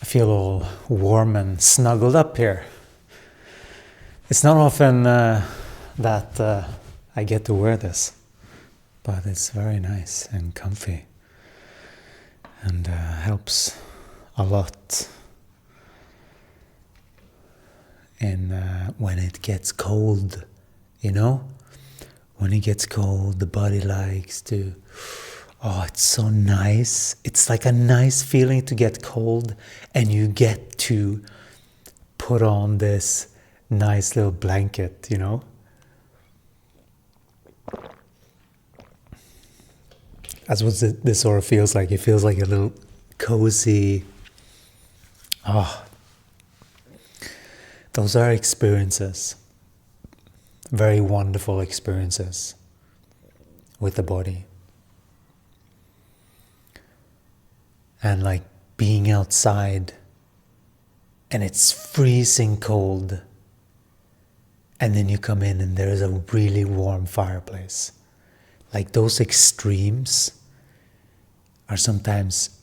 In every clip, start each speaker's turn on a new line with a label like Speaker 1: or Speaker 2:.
Speaker 1: feel all warm and snuggled up here. It's not often that I get to wear this, but it's very nice and comfy and helps a lot in when it gets cold, you know? When it gets cold, the body likes to... Oh, it's so nice. It's like a nice feeling to get cold and you get to put on this nice little blanket, you know? That's what this sort of feels like. It feels like a little cozy... Oh, those are experiences. Very wonderful experiences with the body. And like being outside and it's freezing cold, and then you come in and there's a really warm fireplace. Like those extremes are sometimes,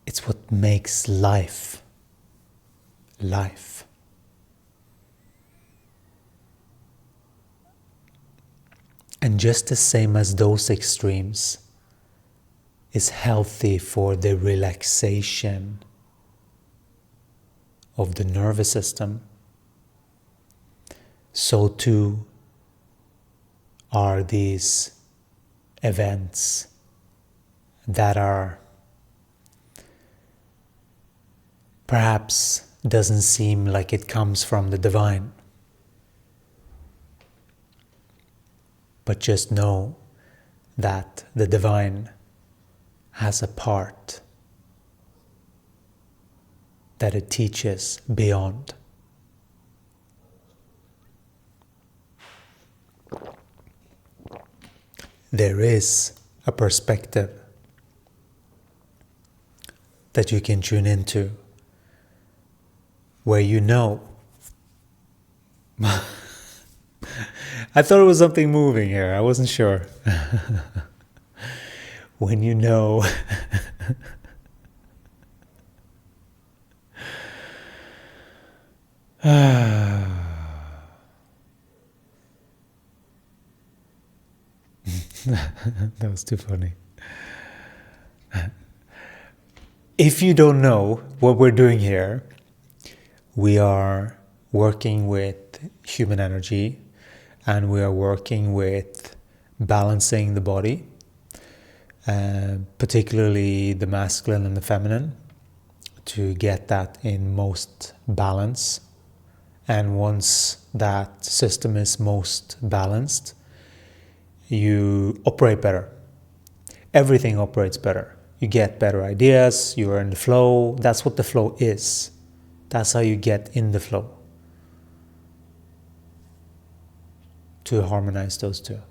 Speaker 1: it's what makes life. And just the same as those extremes is healthy for the relaxation of the nervous system, so too are these events that are perhaps doesn't seem like it comes from the divine. But just know that the divine has a part that it teaches beyond. There is a perspective that you can tune into where you know. I thought it was something moving here. I wasn't sure. When you know. That was too funny. If you don't know what we're doing here, we are working with human energy and we are working with balancing the body, particularly the masculine and the feminine, to get that in most balance. And once that system is most balanced, you operate better. Everything operates better. You get better ideas, you are in the flow. That's what the flow is. That's how you get in the flow. To harmonize those two.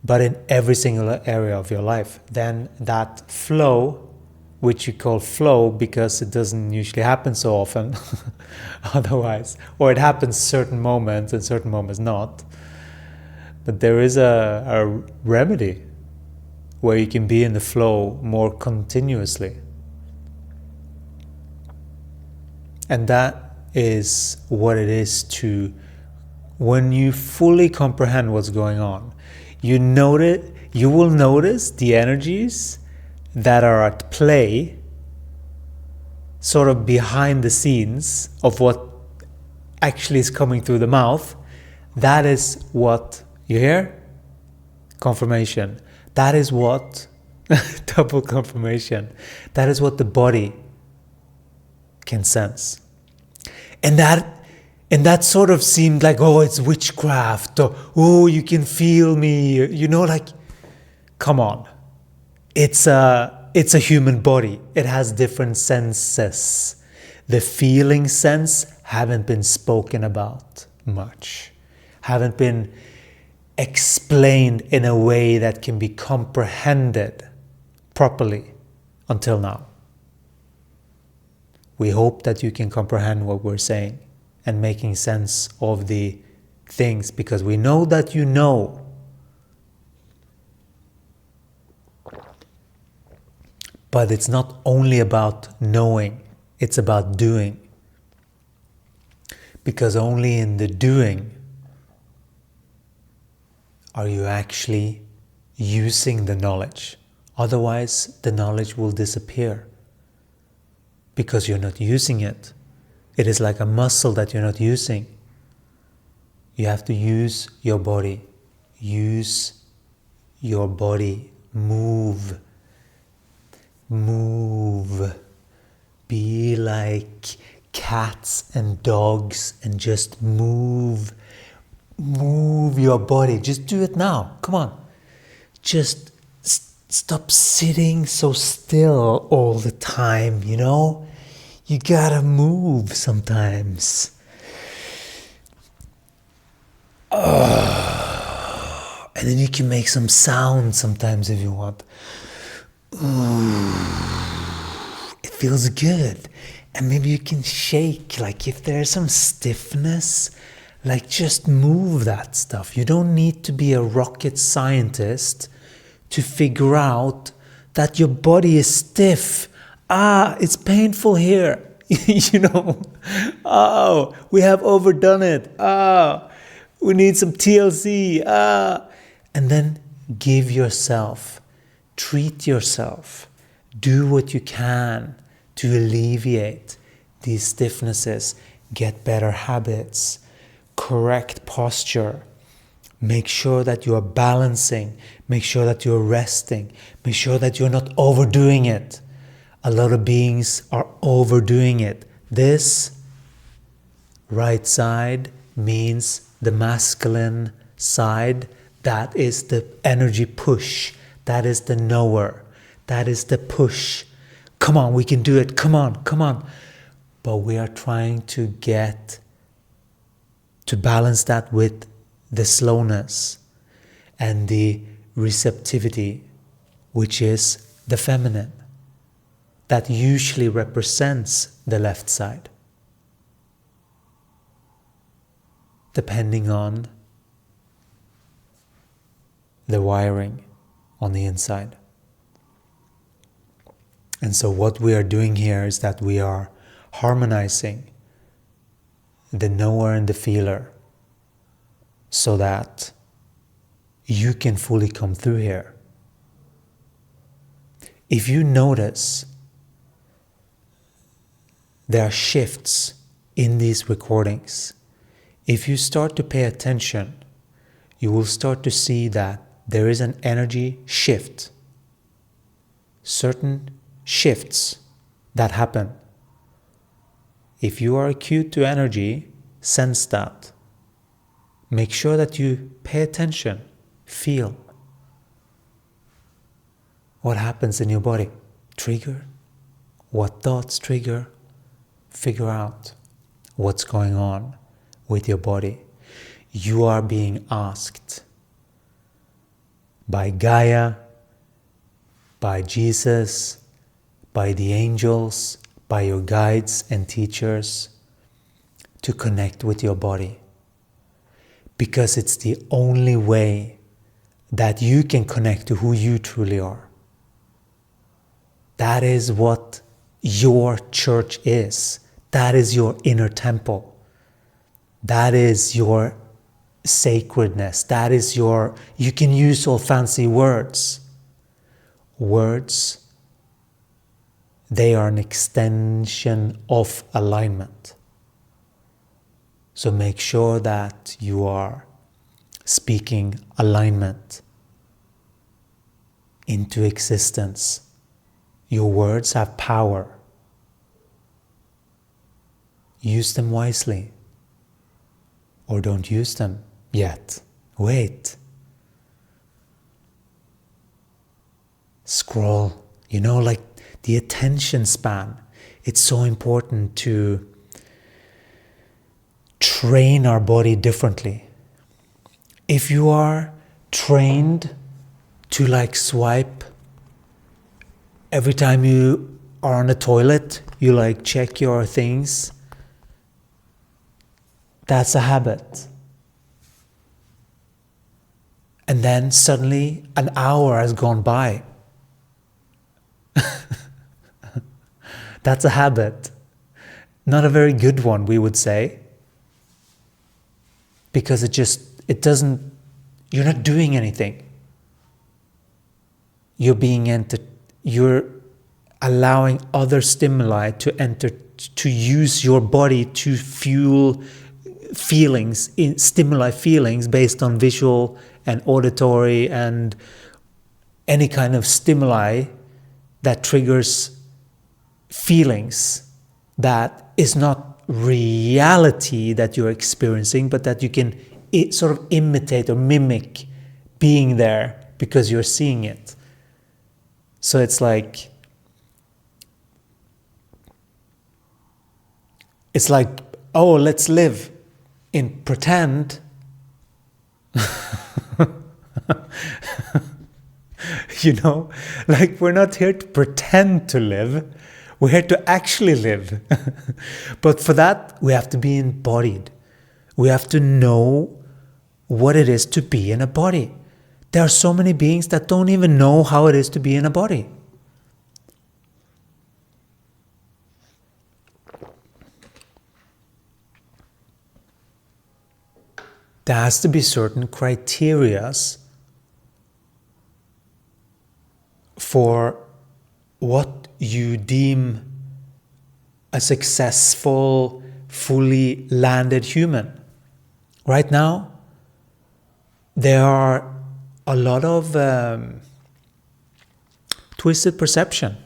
Speaker 1: But in every single area of your life, then that flow, which you call flow because it doesn't usually happen so often otherwise, or it happens certain moments and certain moments not. But there is a remedy where you can be in the flow more continuously. And that is what it is to, when you fully comprehend what's going on, you will notice the energies that are at play, sort of behind the scenes of what actually is coming through the mouth. That is what you hear? Confirmation. That is what, double confirmation. That is what the body can sense. And that sort of seemed like, oh, it's witchcraft, or, oh, you can feel me, you know, like, come on. It's a human body. It has different senses. The feeling sense haven't been spoken about much, haven't been explained in a way that can be comprehended properly until now. We hope that you can comprehend what we're saying and making sense of the things, because we know that you know. But it's not only about knowing, it's about doing. Because only in the doing are you actually using the knowledge. Otherwise, the knowledge will disappear because you're not using it. It is like a muscle that you're not using. You have to use your body. Use your body. Move. Move. Be like cats and dogs and just move. Move your body. Just do it now. Come on. Just stop sitting so still all the time, you know? You gotta move sometimes. And then you can make some sound sometimes if you want. It feels good. And maybe you can shake, like if there's some stiffness, like just move that stuff. You don't need to be a rocket scientist to figure out that your body is stiff. It's painful here. You know, oh, we have overdone it. We need some TLC. And then give yourself, treat yourself, do what you can to alleviate these stiffnesses, get better habits, correct posture, make sure that you are balancing, make sure that you're resting, make sure that you're not overdoing it. A lot of beings are overdoing it. This right side means the masculine side. That is the energy push. That is the knower. That is the push. Come on, we can do it. Come on, come on. But we are trying to balance that with the slowness and the receptivity, which is the feminine. That usually represents the left side, depending on the wiring on the inside. And so what we are doing here is that we are harmonizing the knower and the feeler so that you can fully come through here. If you notice, there are shifts in these recordings. If you start to pay attention, you will start to see that there is an energy shift. Certain shifts that happen. If you are acute to energy, sense that. Make sure that you pay attention, feel what happens in your body. Trigger. What thoughts trigger? Figure out what's going on with your body. You are being asked by Gaia, by Jesus, by the angels, by your guides and teachers to connect with your body. Because it's the only way that you can connect to who you truly are. That is what your church is. That is your inner temple. That is your sacredness. That is your, you can use all fancy words. Words, they are an extension of alignment. So make sure that you are speaking alignment into existence. Your words have power. Use them wisely. Or don't use them yet. Wait. Scroll. You know, like the attention span. It's so important to train our body differently. If you are trained to like swipe every time you are on the toilet, you like check your things, that's a habit. And then suddenly an hour has gone by That's a habit. Not a very good one, we would say. Because it doesn't, you're not doing anything. You're allowing other stimuli to enter, to use your body to fuel feelings, stimuli feelings based on visual and auditory and any kind of stimuli that triggers feelings that is not reality that you're experiencing, but that you can sort of imitate or mimic being there because you're seeing it. So it's like oh, let's live in pretend. You know, like we're not here to pretend to live. We're here to actually live. But for that, we have to be embodied. We have to know what it is to be in a body. There are so many beings that don't even know how it is to be in a body. There has to be certain criterias for what you deem a successful, fully landed human. Right now, there are a lot of twisted perception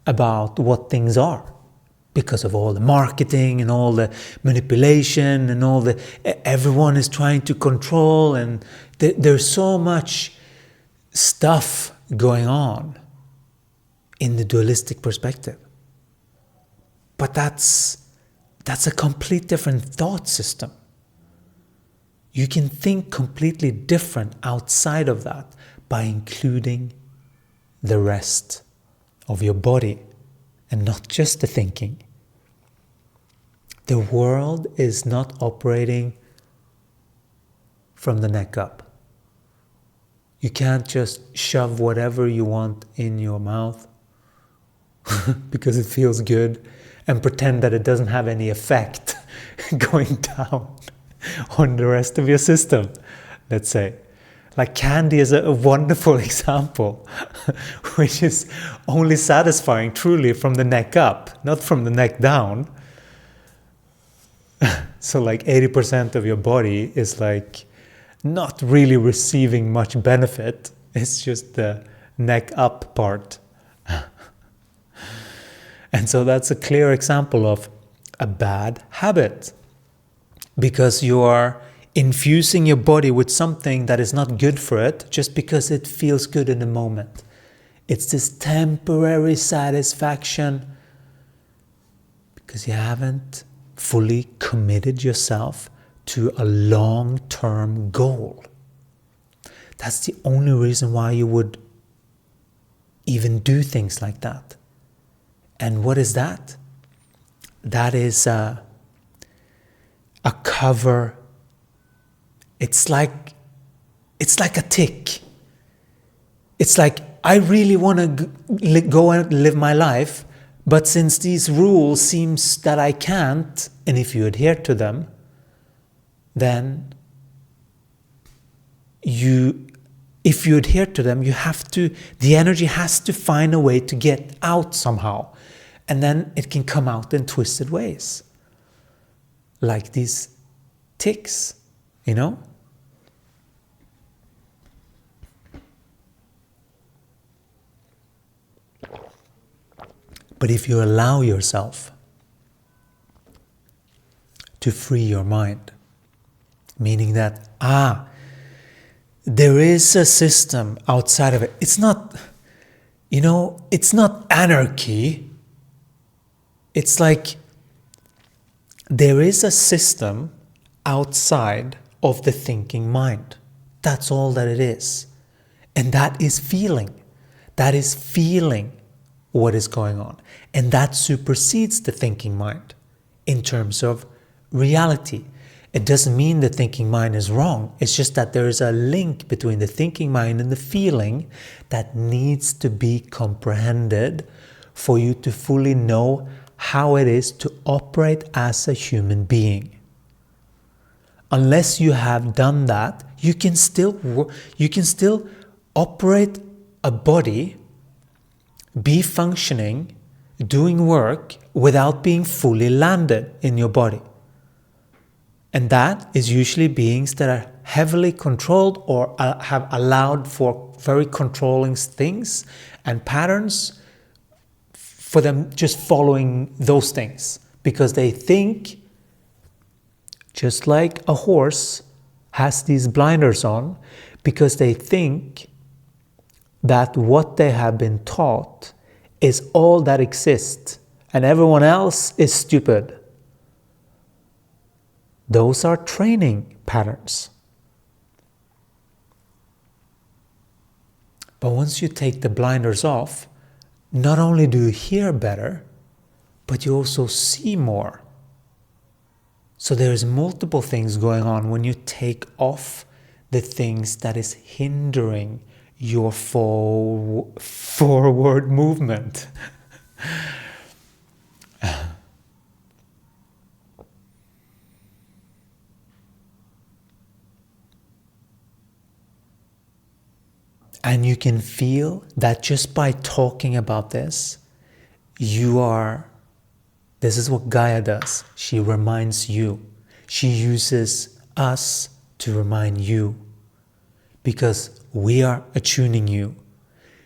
Speaker 1: about what things are because of all the marketing and all the manipulation and all the everyone is trying to control, and there's so much stuff going on in the dualistic perspective. But that's a complete different thought system. You can think completely different outside of that by including the rest of your body and not just the thinking. The world is not operating from the neck up. You can't just shove whatever you want in your mouth because it feels good and pretend that it doesn't have any effect going down on the rest of your system, let's say. Like candy is a wonderful example, which is only satisfying truly from the neck up, not from the neck down. So like 80% of your body is like not really receiving much benefit. It's just the neck up part. And so that's a clear example of a bad habit, because you are infusing your body with something that is not good for it just because it feels good in the moment. It's this temporary satisfaction because you haven't fully committed yourself to a long-term goal. That's the only reason why you would even do things like that. And what is that? That is a cover. It's like a tick. It's like I really want to go and live my life, but since these rules seems that I can't, and if you adhere to them, then if you adhere to them, the energy has to find a way to get out somehow. And then it can come out in twisted ways. Like these ticks, you know? But if you allow yourself to free your mind, meaning that, there is a system outside of it. It's not, it's not anarchy. It's like there is a system outside of the thinking mind. That's all that it is. And that is feeling. That is feeling what is going on. And that supersedes the thinking mind in terms of reality. It doesn't mean the thinking mind is wrong. It's just that there is a link between the thinking mind and the feeling that needs to be comprehended for you to fully know how it is to operate as a human being. Unless you have done that, you can still operate a body, be functioning, doing work without being fully landed in your body. And that is usually beings that are heavily controlled or have allowed for very controlling things and patterns for them just following those things. Because they think, just like a horse has these blinders on, because they think that what they have been taught is all that exists and everyone else is stupid. Those are training patterns. But once you take the blinders off, not only do you hear better, but you also see more. So there's multiple things going on when you take off the things that is hindering your forward movement. And you can feel that just by talking about this, this is what Gaia does. She reminds you. She uses us to remind you. Because we are attuning you.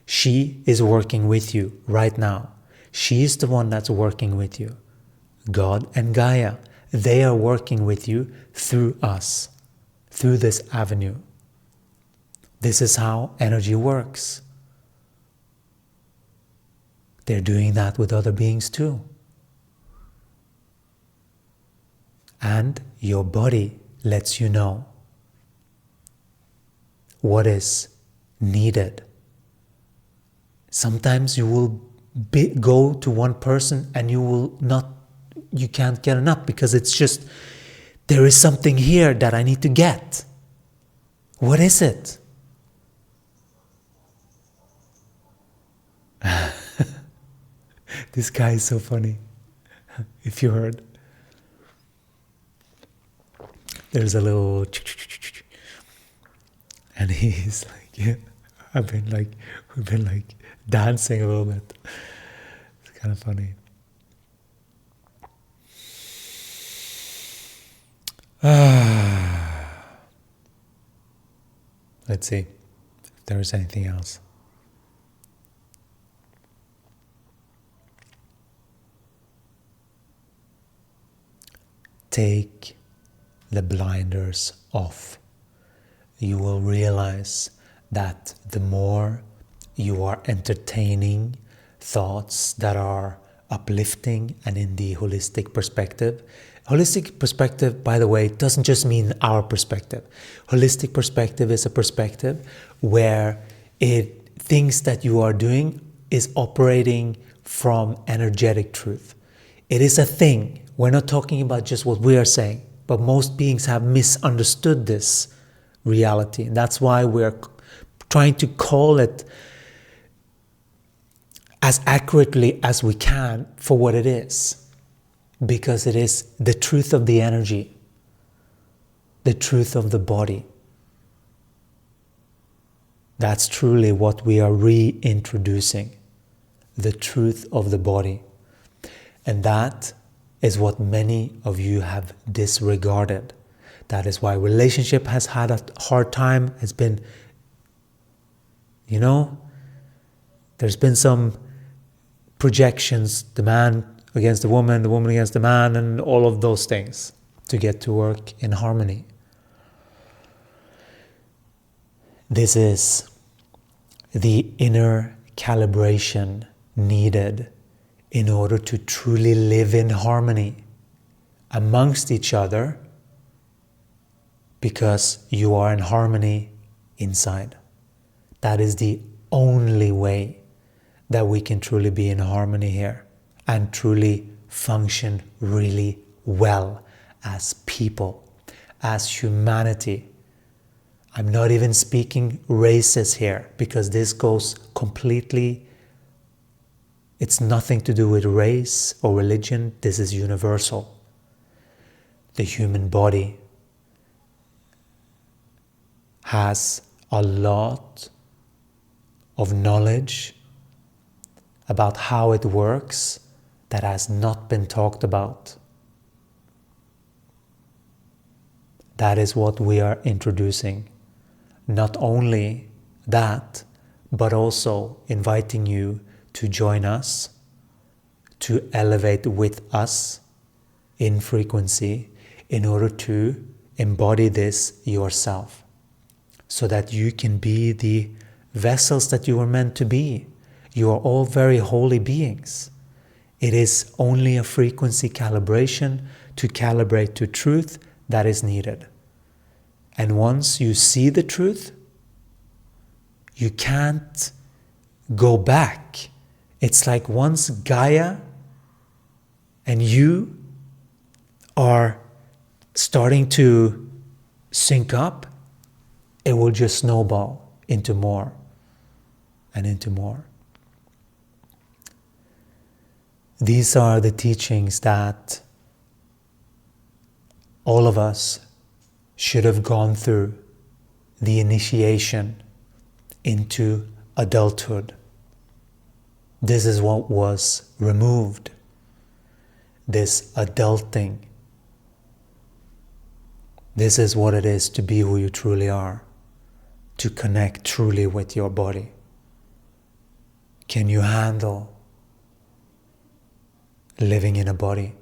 Speaker 1: She is working with you right now. She is the one that's working with you. God and Gaia, they are working with you through us, through this avenue. This is how energy works. They're doing that with other beings too. And your body lets you know what is needed. Sometimes you will go to one person and you can't get enough because it's just, there is something here that I need to get. What is it? This guy is so funny. If you heard, there's a little, and he's like, yeah, we've been like dancing a little bit. It's kind of funny. Let's see if there is anything else. Take the blinders off. You will realize that the more you are entertaining thoughts that are uplifting and in the holistic perspective. Holistic perspective, by the way, doesn't just mean our perspective. Holistic perspective is a perspective where things that you are doing is operating from energetic truth. It is a thing. We're not talking about just what we are saying, but most beings have misunderstood this reality. And that's why we're trying to call it as accurately as we can for what it is. Because it is the truth of the energy, the truth of the body. That's truly what we are reintroducing, the truth of the body. And that is what many of you have disregarded. That is why relationship has had a hard time. It's been, there's been some projections, the man against the woman against the man, and all of those things to get to work in harmony. This is the inner calibration needed in order to truly live in harmony amongst each other, because you are in harmony inside. That is the only way that we can truly be in harmony here and truly function really well as people. as humanity. I'm not even speaking races here, because this goes completely, it's nothing to do with race or religion. This is universal. The human body has a lot of knowledge about how it works that has not been talked about. That is what we are introducing. Not only that, but also inviting you to join us, to elevate with us in frequency in order to embody this yourself, so that you can be the vessels that you were meant to be. You are all very holy beings. It is only a frequency calibration to calibrate to truth that is needed. And once you see the truth, you can't go back. It's like once Gaia and you are starting to sync up, it will just snowball into more and into more. These are the teachings that all of us should have gone through, the initiation into adulthood. This is what was removed, this adulting. This is what it is to be who you truly are, to connect truly with your body. Can you handle living in a body?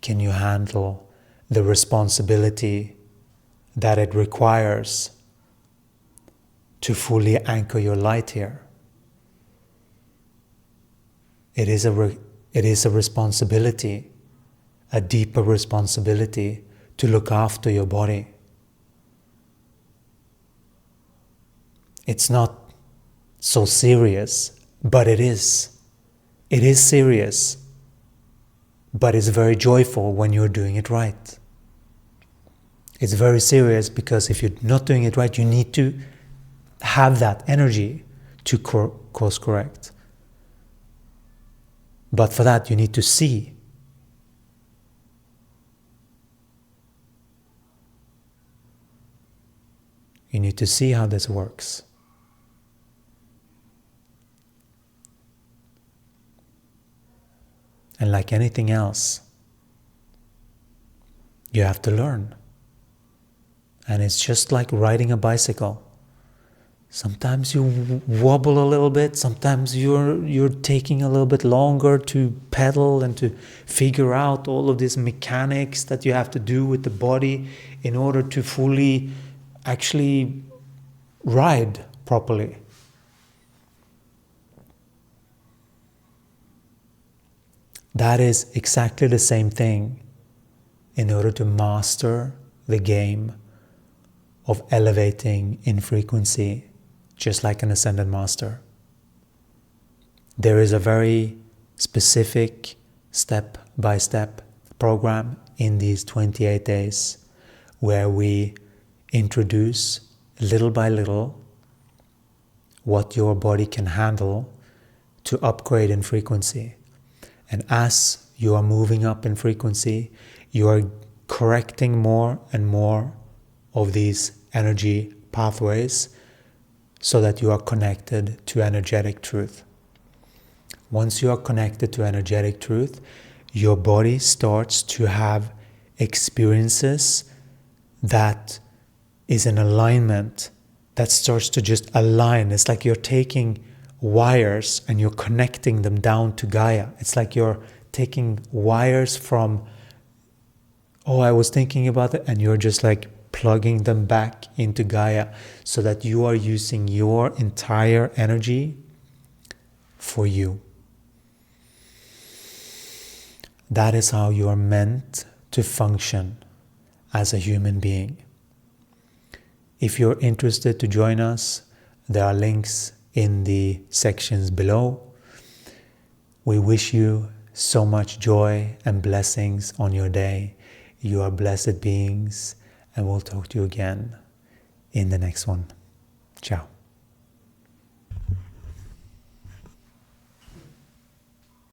Speaker 1: Can you handle the responsibility that it requires to fully anchor your light here? It is a responsibility, a deeper responsibility to look after your body. It's not so serious, but it is. It is serious, but it's very joyful when you're doing it right. It's very serious because if you're not doing it right, you need to have that energy to course correct. But for that, you need to see. You need to see how this works. And like anything else, you have to learn. And it's just like riding a bicycle. Sometimes you wobble a little bit, sometimes you're taking a little bit longer to pedal and to figure out all of these mechanics that you have to do with the body in order to fully actually ride properly. That is exactly the same thing in order to master the game of elevating in frequency, just like an ascended master. There is a very specific step-by-step program in these 28 days where we introduce little by little what your body can handle to upgrade in frequency. And as you are moving up in frequency, you are correcting more and more of these energy pathways so that you are connected to energetic truth. Once you are connected to energetic truth, your body starts to have experiences that is in alignment, that starts to just align. It's like you're taking wires and you're connecting them down to Gaia. It's like you're taking wires from, oh, I was thinking about it, and you're just like plugging them back into Gaia so that you are using your entire energy for you. That is how you are meant to function as a human being. If you're interested to join us, there are links in the sections below. We wish you so much joy and blessings on your day. You are blessed beings, and we'll talk to you again in the next one. Ciao.